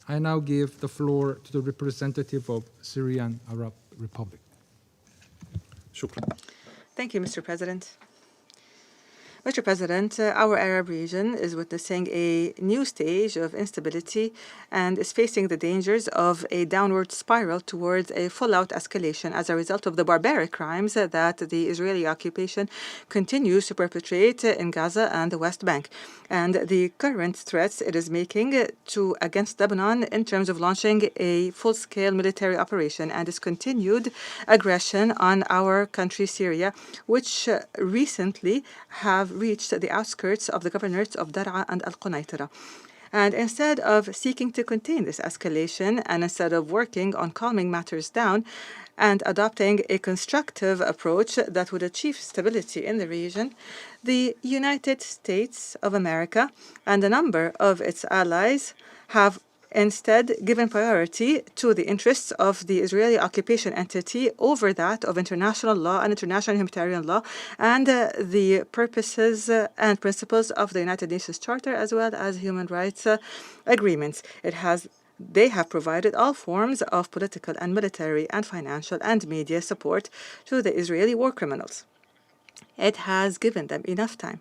I now give the floor to the representative of Syrian Arab Republic. شكرا. Thank you, Mr. President. Mr. President, our Arab region is witnessing a new stage of instability and is facing the dangers of a downward spiral towards a full-out escalation as a result of the barbaric crimes that the Israeli occupation continues to perpetrate in Gaza and the West Bank, and the current threats it is making against Lebanon in terms of launching a full-scale military operation and its continued aggression on our country, Syria, which recently have reached the outskirts of the governorates of Dar'a and Al-Qunaitara. And instead of seeking to contain this escalation and instead of working on calming matters down and adopting a constructive approach that would achieve stability in the region, the United States of America and a number of its allies have instead given priority to the interests of the Israeli occupation entity over that of international law and international humanitarian law and the purposes and principles of the United Nations Charter as well as human rights agreements. They have provided all forms of political and military and financial and media support to the Israeli war criminals. It has given them enough time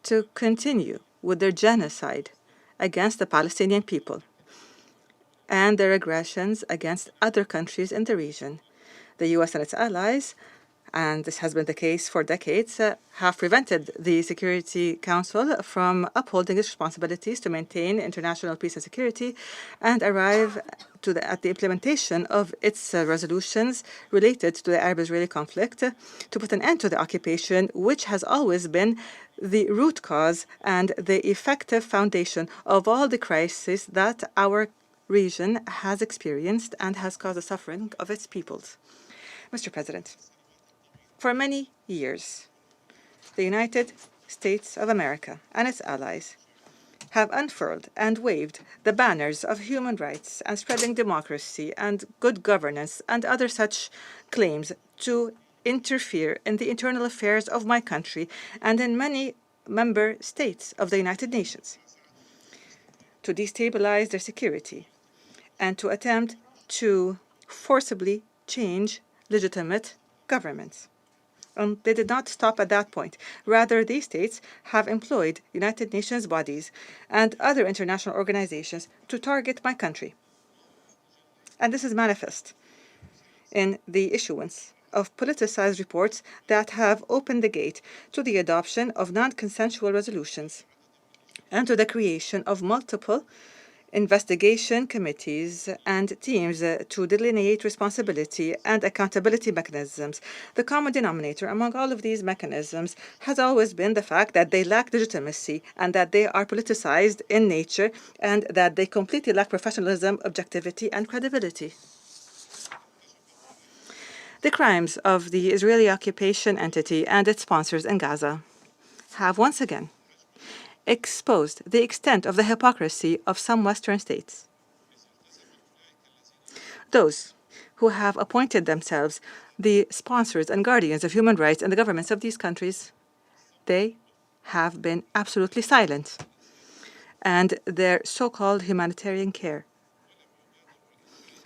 to continue with their genocide against the Palestinian people and their aggressions against other countries in the region. The U.S. and its allies, and this has been the case for decades, have prevented the Security Council from upholding its responsibilities to maintain international peace and security and arrive at the implementation of its resolutions related to the Arab-Israeli conflict to put an end to the occupation, which has always been the root cause and the effective foundation of all the crises that our region has experienced and has caused the suffering of its peoples. Mr. President, for many years, the United States of America and its allies have unfurled and waved the banners of human rights and spreading democracy and good governance and other such claims to interfere in the internal affairs of my country and in many member states of the United Nations, to destabilize their security, and to attempt to forcibly change legitimate governments. They did not stop at that point. Rather, these states have employed United Nations bodies and other international organizations to target my country. And this is manifest in the issuance of politicized reports that have opened the gate to the adoption of non-consensual resolutions and to the creation of multiple investigation committees and teams to delineate responsibility and accountability mechanisms. The common denominator among all of these mechanisms has always been the fact that they lack legitimacy and that they are politicized in nature and that they completely lack professionalism, objectivity, and credibility. The crimes of the Israeli occupation entity and its sponsors in Gaza have once again exposed the extent of the hypocrisy of some Western states. Those who have appointed themselves the sponsors and guardians of human rights in the governments of these countries, they have been absolutely silent. And their so-called humanitarian care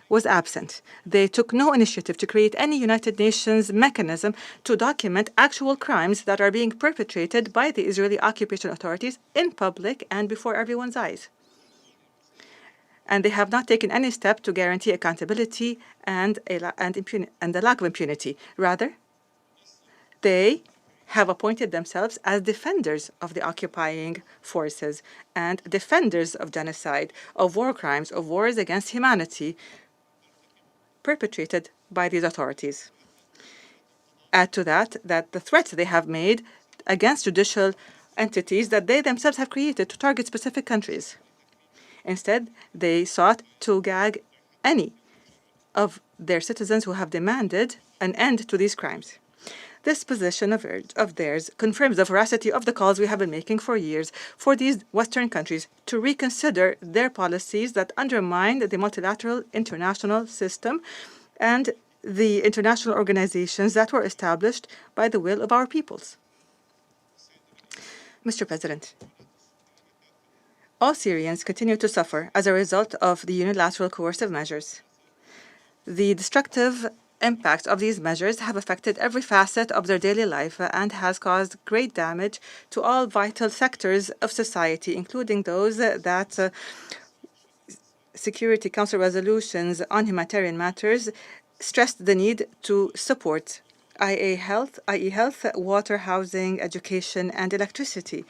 was absent. They took no initiative to create any United Nations mechanism to document actual crimes that are being perpetrated by the Israeli occupation authorities in public and before everyone's eyes. And they have not taken any step to guarantee accountability and the lack of impunity. Rather, they have appointed themselves as defenders of the occupying forces and defenders of genocide, of war crimes, of wars against humanity perpetrated by these authorities. Add to that the threats they have made against judicial entities that they themselves have created to target specific countries. Instead, they sought to gag any of their citizens who have demanded an end to these crimes. This position of theirs confirms the veracity of the calls we have been making for years for these Western countries to reconsider their policies that undermine the multilateral international system and the international organizations that were established by the will of our peoples. Mr. President, all Syrians continue to suffer as a result of the unilateral coercive measures. The destructive impacts of these measures have affected every facet of their daily life and has caused great damage to all vital sectors of society, including those that Security Council resolutions on humanitarian matters stressed the need to support, i.e. health, water, housing, education, and electricity.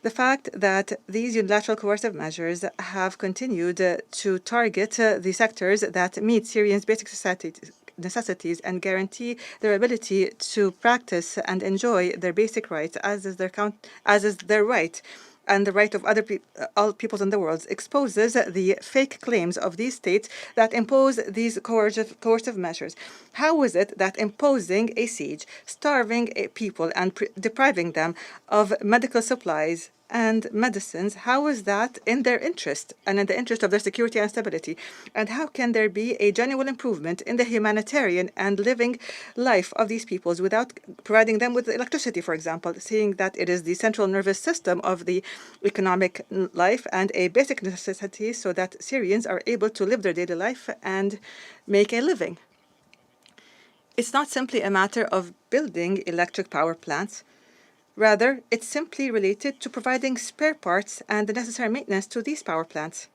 The fact that these unilateral coercive measures have continued to target the sectors that meet Syrians' basic necessities and guarantee their ability to practice and enjoy their basic rights, as is their right and the right of all peoples in the world, exposes the fake claims of these states that impose these coercive measures. How is it that imposing a siege, starving people and depriving them of medical supplies and medicines, how is that in their interest and in the interest of their security and stability? And how can there be a genuine improvement in the humanitarian and living life of these peoples without providing them with electricity, for example, seeing that it is the central nervous system of the economic life and a basic necessity so that Syrians are able to live their daily life and make a living? It's not simply a matter of building electric power plants. Rather, it's simply related to providing spare parts and the necessary maintenance to these power plants.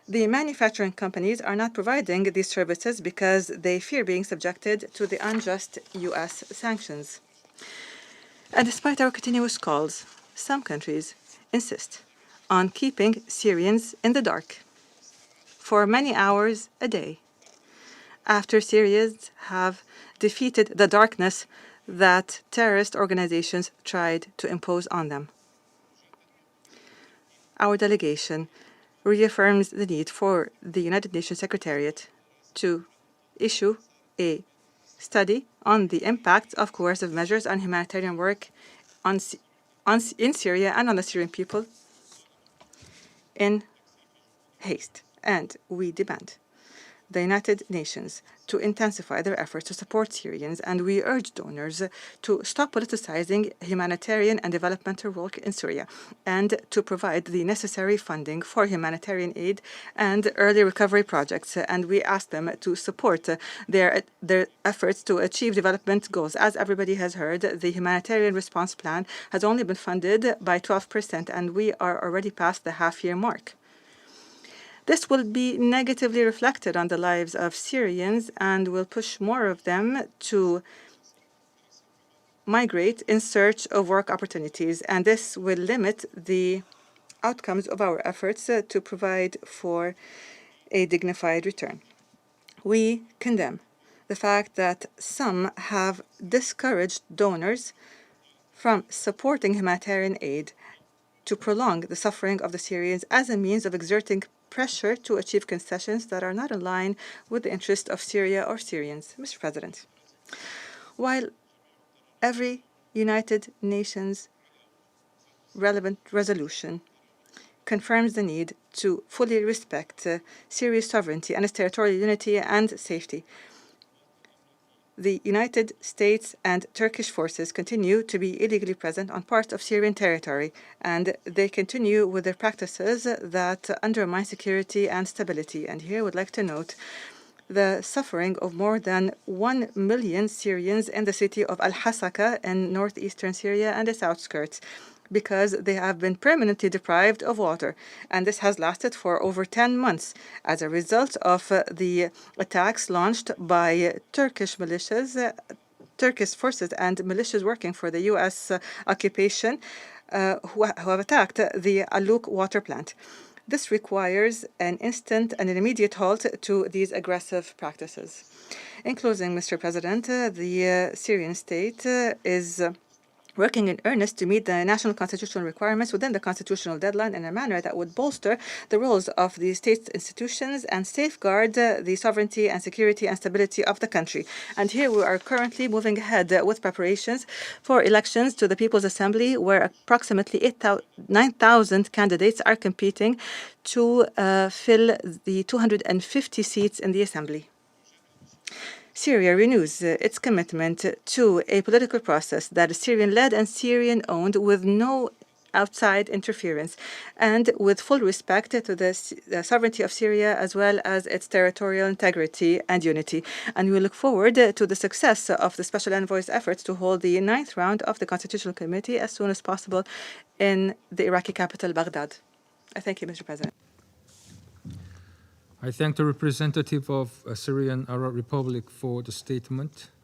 The manufacturing companies are not providing these services because they fear being subjected to the unjust U.S. sanctions. And despite our continuous calls, some countries insist on keeping Syrians in the dark for many hours a day after Syrians have defeated the darkness that terrorist organizations tried to impose on them. Our delegation reaffirms the need for the United Nations Secretariat to issue a study on the impact of coercive measures on humanitarian work in Syria and on the Syrian people in haste. And we demand the United Nations to intensify their efforts to support Syrians, and we urge donors to stop politicizing humanitarian and developmental work in Syria and to provide the necessary funding for humanitarian aid and early recovery projects. And we ask them to support their efforts to achieve development goals. As everybody has heard, the humanitarian response plan has only been funded by 12%, and we are already past the half-year mark. This will be negatively reflected on the lives of Syrians and will push more of them to migrate in search of work opportunities, and this will limit the outcomes of our efforts to provide for a dignified return. We condemn the fact that some have discouraged donors from supporting humanitarian aid to prolong the suffering of the Syrians as a means of exerting pressure to achieve concessions that are not in line with the interest of Syria or Syrians. Mr. President, while every United Nations relevant resolution confirms the need to fully respect Syria's sovereignty and its territorial unity and safety, the United States and Turkish forces continue to be illegally present on parts of Syrian territory, and they continue with their practices that undermine security and stability. And here I would like to note the suffering of more than 1 million Syrians in the city of Al-Hasaka in northeastern Syria and its outskirts, because they have been permanently deprived of water. And this has lasted for over 10 months as a result of the attacks launched by Turkish militias, Turkish forces and militias working for the U.S. occupation who have attacked the Al-Luk water plant. This requires an instant and an immediate halt to these aggressive practices. In closing, Mr. President, the Syrian state is working in earnest to meet the national constitutional requirements within the constitutional deadline in a manner that would bolster the roles of the state institutions and safeguard the sovereignty and security and stability of the country. And here we are currently moving ahead with preparations for elections to the People's Assembly, where approximately 9,000 candidates are competing to fill the 250 seats in the Assembly. Syria renews its commitment to a political process that is Syrian-led and Syrian-owned, with no outside interference, and with full respect to the sovereignty of Syria as well as its territorial integrity and unity. And we look forward to the success of the Special Envoy's efforts to hold the 9th round of the Constitutional Committee as soon as possible in the Iraqi capital, Baghdad. I thank you, Mr. President. I thank the representative of Syrian Arab Republic for the statement.